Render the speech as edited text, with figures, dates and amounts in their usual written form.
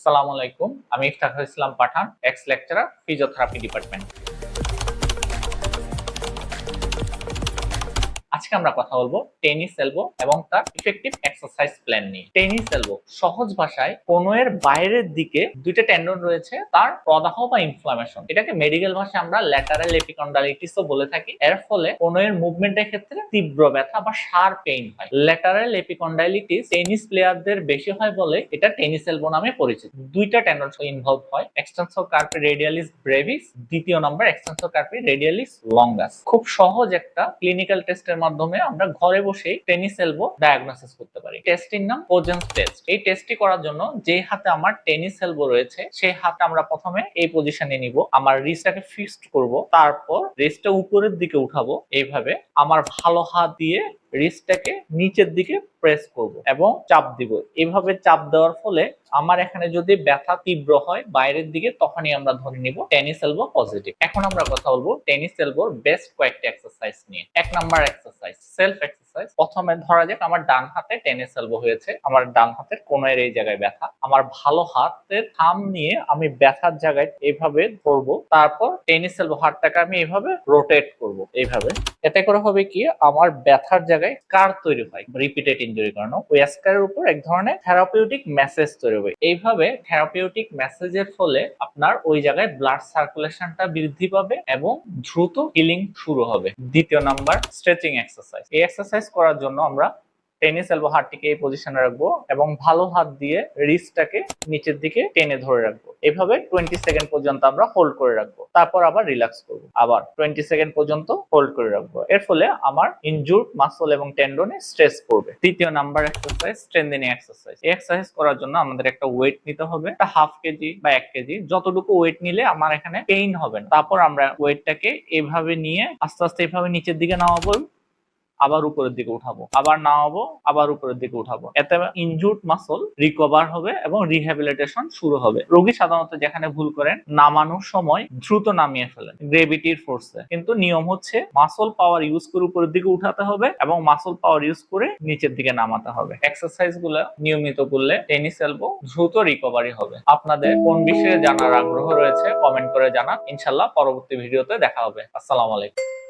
আসসালামু আলাইকুম। আমি ইফতাখার ইসলাম পাঠান, এক্স লেকচারার, ফিজিওথেরাপি ডিপার্টমেন্ট। আজকে আমরা কথা বলবো টেনিস এলবো এবং তার ইফেক্টিভ এক্সারসাইজ প্ল্যান নিয়ে। টেনিস এলবো সহজ ভাষায় কনুইয়ের বাইরের দিকে দুইটা টেন্ডন রয়েছে, তার প্রদাহ বা ইনফ্লামেশন। এটাকে মেডিকেল ভাষায় আমরা ল্যাটারাল এপিকন্ডাইলিটিসও বলে থাকি। এর ফলে কনুইয়ের মুভমেন্টের ক্ষেত্রে তীব্র ব্যথা বা শার্প পেইন হয়। ল্যাটারাল এপিকন্ডাইলিটিস টেনিস প্লেয়ারদের বেশি হয় বলে এটা টেনিস এলবো নামে পরিচিত। দুইটা টেন্ডন ইনভলভ হয়, এক্সটেন্সর কার্পি রেডিয়ালিস ব্রেভিস, দ্বিতীয় নম্বর এক্সটেন্সর কার্পি রেডিয়ালিস লঙ্গাস। খুব সহজ একটা ক্লিনিক্যাল টেস্টের মাধ্যমে আমরা ঘরে বসেই টেনিস এলবো ডায়াগনোসিস করতে পারি। টেস্টটির নাম পোজেন্স টেস্ট। এই টেস্টটি করার জন্য যে হাতে আমার টেনিস এলবো রয়েছে সেই হাতে আমরা প্রথমে এই পজিশনে নিব, আমার রিস্টটাকে ফিক্সড করব, তারপর রিস্টটা উপরের দিকে উঠাবো। এইভাবে আমার ভালো হাত দিয়ে রিস্টটাকে নিচের দিকে প্রেস করব এবং চাপ দিব। এভাবে চাপ দেওয়ার ফলে আমার এখানে যদি ব্যথা তীব্র হয় বাইরের দিকে, তখনই আমরা ধরে নিব টেনিস এলবো পজিটিভ। এখন আমরা কথা বলবো টেনিস এলবোর বেস্ট কয়েকটি এক্সারসাইজ নিয়ে। 1 নাম্বার এক্সারসাইজ সেলফ এক্সারসাইজ। প্রথমে ধরা যাক আমার ডান হাতে টেনিস এলবো হয়েছে, আমার ডান হাতের কোণের এই জায়গায় ব্যথা। আমার ভালো হাতের থাম নিয়ে আমি ব্যথার জায়গায় এইভাবে ধরবো, তারপর টেনিস এলবো হাতটাকে আমি এইভাবে রোটেট করব এইভাবে। এতে করে হবে কি, আমার ব্যথার জায়গায় স্কার তৈরি হয় রিপিটেড ইনজুরির কারণে। ওই স্কারের উপর এক ধরনের থেরাপিউটিক মেসেজ তৈরি হয়। এইভাবে থেরাপিউটিক মেসেজের ফলে আপনার ওই জায়গায় ব্লাড সার্কুলেশনটা বৃদ্ধি পাবে এবং দ্রুত হিলিং শুরু হবে। দ্বিতীয় নাম্বার স্ট্রেচিং এক্সারসাইজ। এই এক্সারসাইজ করার জন্য আমরা টেনিস এলবো হাতটিকে এই পজিশনে রাখবো এবং ভালো হাত দিয়ে রিস্টটাকে নিচের দিকে টেনে ধরে রাখবো। এভাবে 20 সেকেন্ড পর্যন্ত আমরা হোল্ড করে রাখবো, তারপর আবার রিল্যাক্স করবো, আবার 20 সেকেন্ড পর্যন্ত হোল্ড করে রাখবো। এর ফলে আমার ইনজুরড মাসল এবং টেন্ডনে স্ট্রেস পড়বে। তৃতীয় নাম্বার এক্সারসাইজ স্ট্রেন্থেনিং এক্সারসাইজ। এই এক্সারসাইজ করার জন্য আমাদের একটা ওয়েট নিতে হবে, একটা 1/2 কেজি বা 1 কেজি, যতটুকু ওয়েট নিলে আমার এখানে পেইন হবে না। তারপর আমরা ওয়েটটাকে এভাবে নিয়ে আস্তে আস্তে এভাবে নিচের দিকে নামাবো, আবার উপরের দিকে উঠাবো, আবার নামাবো, আবার উপরের দিকে উঠাবো। এতে ইনজুরড মাসল রিকভার হবে এবং রিহ্যাবিলিটেশন শুরু হবে। রোগী সাধারণত যেখানে ভুল করেন, নামানোর সময় দ্রুত নামিয়ে ফেলেন গ্রেভিটির ফোর্সে, কিন্তু নিয়ম হচ্ছে মাসল পাওয়ার ইউজ করে উপরের দিকে উঠাতে হবে এবং মাসল পাওয়ার ইউজ করে নিচের দিকে নামাতে হবে। এক্সারসাইজ গুলো নিয়মিত করলে টেনিস এলবো দ্রুত রিকভারি হবে। আপনাদের কোন বিষয়ে জানার আগ্রহ রয়েছে কমেন্ট করে জানান। ইনশাআল্লাহ পরবর্তী ভিডিওতে দেখা হবে। আসসালামু আলাইকুম।